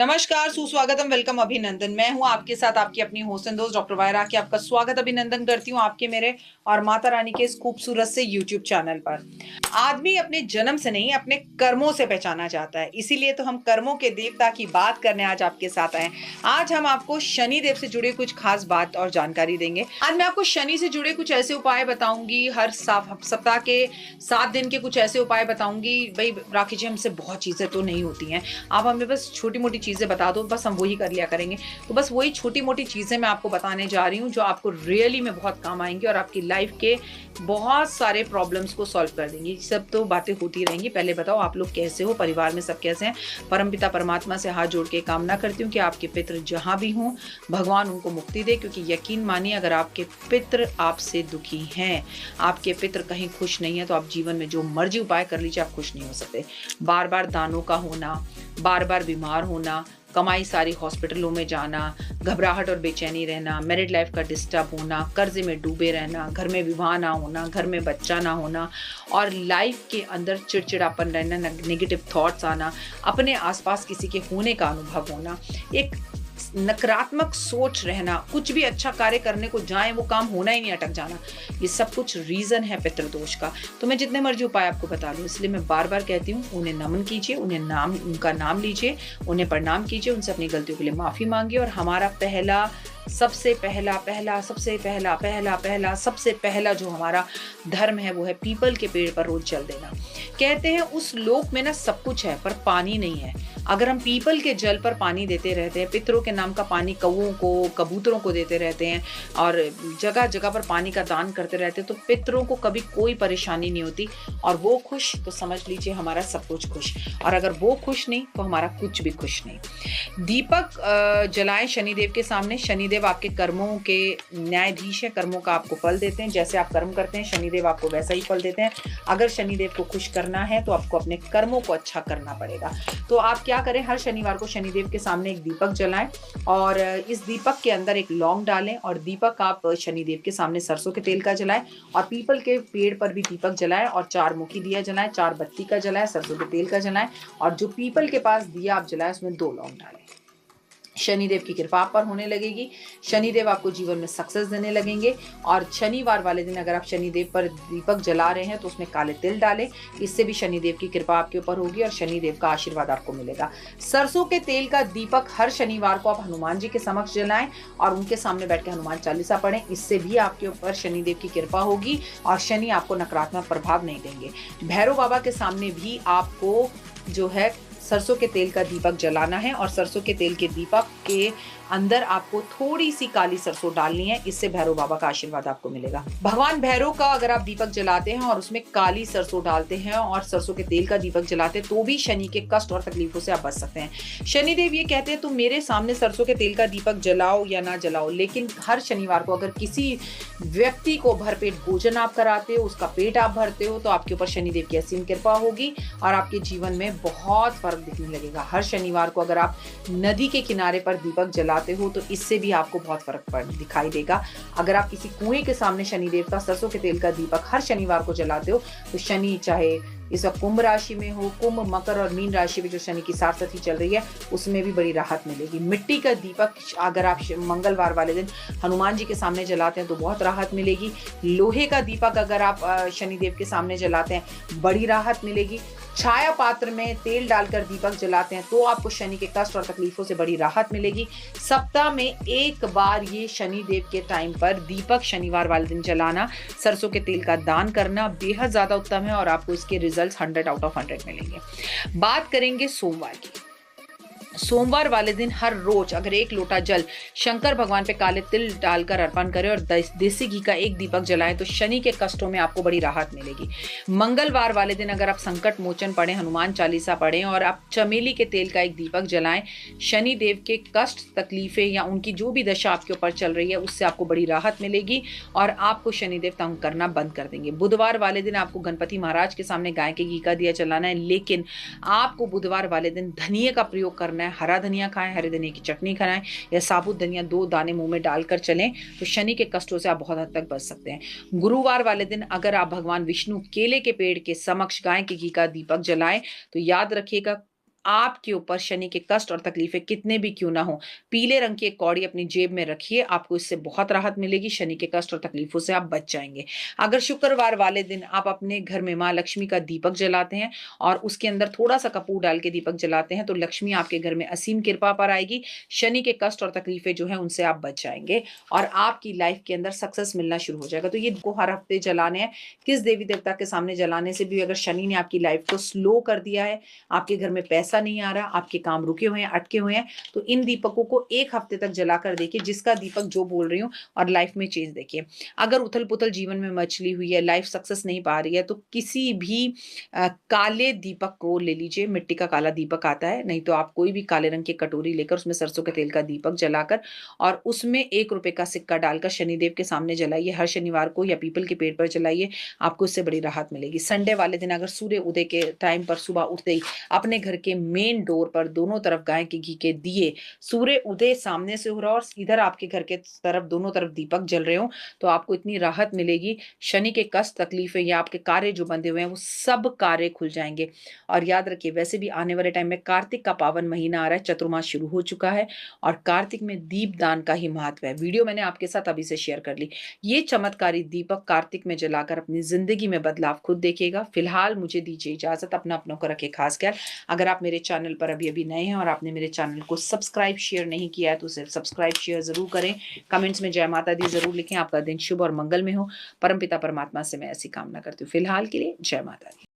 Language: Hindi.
नमस्कार, सुस्वागतम, वेलकम, अभिनंदन। मैं हूँ आपके साथ आपकी अपनी होस्ट एंड दोस्त डॉक्टर वायरा की आपका स्वागत अभिनंदन करती हूँ आपके मेरे और माता रानी के इस खूबसूरत से यूट्यूब चैनल पर। आदमी अपने जन्म से नहीं अपने कर्मों से पहचाना जाता है, इसीलिए तो हम कर्मों के देवता की बात करने आज आपके साथ आए। आज हम आपको शनि देव से जुड़े कुछ खास बात और जानकारी देंगे। आज मैं आपको शनि से जुड़े कुछ ऐसे उपाय बताऊंगी, हर सप्ताह के 7 दिन के कुछ ऐसे उपाय बताऊंगी। भाई राखी जी, हमसे बहुत चीजें तो नहीं होती हैं, आप हमें बस छोटी मोटी चीजें बता दो, बस हम वही कर लिया करेंगे। तो बस वही छोटी मोटी चीजें मैं आपको बताने जा रही हूँ जो आपको रियली में बहुत काम आएंगी और आपकी लाइफ के बहुत सारे प्रॉब्लम्स को सॉल्व कर देंगी। सब तो बातें होती रहेंगी। पहले बताओ आप लोग कैसे हो, परिवार में सब कैसे हैं। परमपिता परमात्मा से हाथ जोड़ के कामना करती हूँ कि आपके पितृ जहां भी हों, भगवान उनको मुक्ति दे, क्योंकि यकीन मानिए अगर आपके पितृ आपसे दुखी हैं, आपके पितृ कहीं खुश नहीं है, तो आप जीवन में जो मर्जी उपाय कर लीजिए, आप खुश नहीं हो सकते। बार बार दानों का होना, बार बार बीमार होना, कमाई सारी हॉस्पिटलों में जाना, घबराहट और बेचैनी रहना, मैरिड लाइफ का डिस्टर्ब होना, कर्जे में डूबे रहना, घर में विवाह ना होना, घर में बच्चा ना होना और लाइफ के अंदर चिड़चिड़ापन रहना, नेगेटिव थॉट्स आना, अपने आसपास किसी के होने का अनुभव होना, एक नकारात्मक सोच रहना, कुछ भी अच्छा कार्य करने को जाएं वो काम होना ही नहीं, अटक जाना, ये सब कुछ रीजन है पितृदोष का। तो मैं जितने मर्जी उपाय आपको बता दूं, इसलिए मैं बार बार कहती हूँ, उन्हें नमन कीजिए, उनका नाम लीजिए, उन्हें प्रणाम कीजिए, उनसे अपनी गलतियों के लिए माफी मांगिए। और हमारा सबसे पहला जो हमारा धर्म है वो है पीपल के पेड़ पर रोज जल देना। कहते हैं उस लोक में ना सब कुछ है पर पानी नहीं है। अगर हम पीपल के जल पर पानी देते रहते हैं, पितरों के नाम का पानी कौओं को, कबूतरों को देते रहते हैं और जगह जगह पर पानी का दान करते रहते हैं, तो पितरों को कभी कोई परेशानी नहीं होती और वो खुश तो समझ लीजिए हमारा सब कुछ खुश, और अगर वो खुश नहीं तो हमारा कुछ भी खुश नहीं। दीपक जलाएं शनिदेव के सामने। शनिदेव आपके कर्मों के न्यायाधीश है, कर्मों का आपको फल देते हैं। जैसे आप कर्म करते हैं शनिदेव आपको वैसा ही फल देते हैं। अगर शनिदेव को खुश करना है तो आपको अपने कर्मों को अच्छा करना पड़ेगा। तो आप क्या करें, हर शनिवार को शनिदेव के सामने एक दीपक जलाएं और इस दीपक के अंदर एक लौंग डालें और दीपक आप शनिदेव के सामने सरसों के तेल का जलाएं और पीपल के पेड़ पर भी दीपक जलाएं और 4 मुखी दिया जलाएं, 4 बत्ती का जलाएं, सरसों के तेल का जलाएं और जो पीपल के पास दिया आप जलाएं उसमें 2 लौंग डालें। शनिदेव की कृपा आप पर होने लगेगी, शनिदेव आपको जीवन में सक्सेस देने लगेंगे। और शनिवार वाले दिन अगर आप शनिदेव पर दीपक जला रहे हैं तो उसमें काले तिल डालें, इससे भी शनिदेव की कृपा आपके ऊपर होगी और शनिदेव का आशीर्वाद आपको मिलेगा। सरसों के तेल का दीपक हर शनिवार को आप हनुमान जी के समक्ष जलाएं और उनके सामने बैठ के हनुमान चालीसा पढ़ें, इससे भी आपके ऊपर शनिदेव की कृपा होगी और शनि आपको नकारात्मक प्रभाव नहीं देंगे। भैरव बाबा के सामने भी आपको जो है सरसों के तेल का दीपक जलाना है और सरसों के तेल के दीपक के अंदर आपको थोड़ी सी काली सरसों डालनी है, इससे भैरव बाबा का आशीर्वाद आपको मिलेगा। भगवान भैरव का अगर आप दीपक जलाते हैं और उसमें काली सरसों डालते हैं और सरसों के तेल का दीपक जलाते हैं तो भी शनि के कष्ट और तकलीफों से आप बच सकते हैं। शनिदेव ये कहते हैं तुम मेरे सामने सरसों के तेल का दीपक जलाओ या ना जलाओ, लेकिन हर शनिवार को अगर किसी व्यक्ति को भरपेट भोजन आप कराते हो, उसका पेट आप भरते हो, तो आपके ऊपर शनिदेव की असीम कृपा होगी और आपके जीवन में बहुत फर्क दिखने लगेगा। हर शनिवार को अगर आप नदी के किनारे पर दीपक जलाते हो तो इससे भी आपको बहुत फर्क दिखाई देगा। अगर आप किसी कुएं के सामने शनिदेव का सरसों के तेल का दीपक हर शनिवार को जलाते हो तो शनि चाहे इस वक्त कुंभ राशि में हो, कुंभ, मकर और मीन राशि में जो शनि की साढ़साथी चल रही है उसमें भी बड़ी राहत मिलेगी। मिट्टी का दीपक अगर आप मंगलवार वाले दिन हनुमान जी के सामने जलाते हैं तो बहुत राहत मिलेगी। लोहे का दीपक अगर आप शनिदेव के सामने जलाते हैं बड़ी राहत मिलेगी। छाया पात्र में तेल डालकर दीपक जलाते हैं तो आपको शनि के कष्ट और तकलीफों से बड़ी राहत मिलेगी। सप्ताह में एक बार ये शनिदेव के टाइम पर दीपक शनिवार वाले दिन जलाना, सरसों के तेल का दान करना बेहद ज्यादा उत्तम है और आपको इसके रिजल्ट्स 100 आउट ऑफ 100 मिलेंगे। बात करेंगे सोमवार की। सोमवार वाले दिन हर रोज अगर 1 लोटा जल शंकर भगवान पे काले तिल डालकर अर्पण करें और देसी घी का 1 दीपक जलाएं तो शनि के कष्टों में आपको बड़ी राहत मिलेगी। मंगलवार वाले दिन अगर आप संकट मोचन पढ़ें, हनुमान चालीसा पढ़ें और आप चमेली के तेल का 1 दीपक जलाएं, शनि देव के कष्ट, तकलीफें या उनकी जो भी दशा आपके ऊपर चल रही है उससे आपको बड़ी राहत मिलेगी और आपको शनिदेव तंग करना बंद कर देंगे। बुधवार वाले दिन आपको गणपति महाराज के सामने गाय के घी का दिया जलाना है, लेकिन आपको बुधवार वाले दिन धनिये का प्रयोग करना है। हरा धनिया खाएं, हरे धनिया की चटनी खाएं या साबुत धनिया 2 दाने मुंह में डालकर चलें तो शनि के कष्टों से आप बहुत हद तक बच सकते हैं। गुरुवार वाले दिन अगर आप भगवान विष्णु केले के पेड़ के समक्ष गाय के घी का दीपक जलाएं तो याद रखिएगा आपके ऊपर शनि के कष्ट और तकलीफें कितने भी क्यों ना हो, पीले रंग की एक कौड़ी अपनी जेब में रखिए, आपको इससे बहुत राहत मिलेगी, शनि के कष्ट और तकलीफों से आप बच जाएँगे। अगर शुक्रवार वाले दिन आप अपने घर में माँ लक्ष्मी का दीपक जलाते हैं और उसके अंदर थोड़ा-सा कपूर डाल के दीपक जलाते हैं, तो लक्ष्मी आपके घर में असीम कृपा पर आएगी, शनि के कष्ट और तकलीफें जो हैं उनसे आप बच जाएँगे और आपकी लाइफ के अंदर सक्सेस मिलना शुरू हो जाएगा। तो ये को हर हफ्ते जलाने हैं, किस देवी-देवता के सामने जलाने से भी अगर शनि ने आपकी लाइफ को स्लो कर दिया है, आपके घर में पैसा नहीं आ रहा, आपके काम रुके हुए हैं, अटके हुए हैं, तो इन दीपकों को 1 हफ्ते तक जलाकर देखिए, जिसका दीपक जो बोल रही हूँ और लाइफ में चेंज देखिए। अगर उथल-पुथल जीवन में मचली हुई है, लाइफ सक्सेस नहीं पा रही है, तो किसी भी काले दीपक को ले लीजिए, मिट्टी का काला दीपक आता है, नहीं तो आप कोई भी काले रंग की कटोरी लेकर उसमें सरसों के तेल का दीपक जलाकर और उसमें ₹1 का सिक्का डालकर शनिदेव के सामने जलाइए, हर शनिवार को या पीपल के पेड़ पर जलाइए, आपको इससे बड़ी राहत मिलेगी। संडे वाले दिन अगर सूर्य उदय के टाइम पर सुबह उठते ही अपने घर के मेन डोर पर दोनों तरफ गाय के घी के दिए, सूर्य उदय सामने से हो रहा हो और इधर आपके घर के तरफ दोनों तरफ दीपक जल रहे हों, तो आपको इतनी राहत मिलेगी, शनि के कष्ट, तकलीफ़ें या आपके कार्य जो बंधे हुए हैं, वो सब कार्य खुल जाएँगे। और याद रखिए वैसे भी आने वाले टाइम में कार्तिक का पावन महीना आ रहा है, चतुर्मास शुरू हो चुका है और कार्तिक में दीपदान का ही महत्व है। वीडियो मैंने आपके साथ अभी से शेयर कर ली। ये चमत्कारी दीपक कार्तिक में जलाकर अपनी ज़िंदगी में बदलाव खुद देखिएगा। फिलहाल मुझे दीजिए इजाज़त, अपना को रखें ख़ास ख़्याल। अगर आप मेरे चैनल पर अभी-अभी नए हैं और आपने मेरे चैनल को सब्सक्राइब, शेयर नहीं किया है, तो उसे सब्सक्राइब, शेयर ज़रूर करें। कमेंट्स में जय माता दी ज़रूर लिखें। आपका दिन शुभ और मंगलमय हो। परमपिता परमात्मा से मैं ऐसी कामना करती हूँ। फिलहाल के लिए जय माता दी।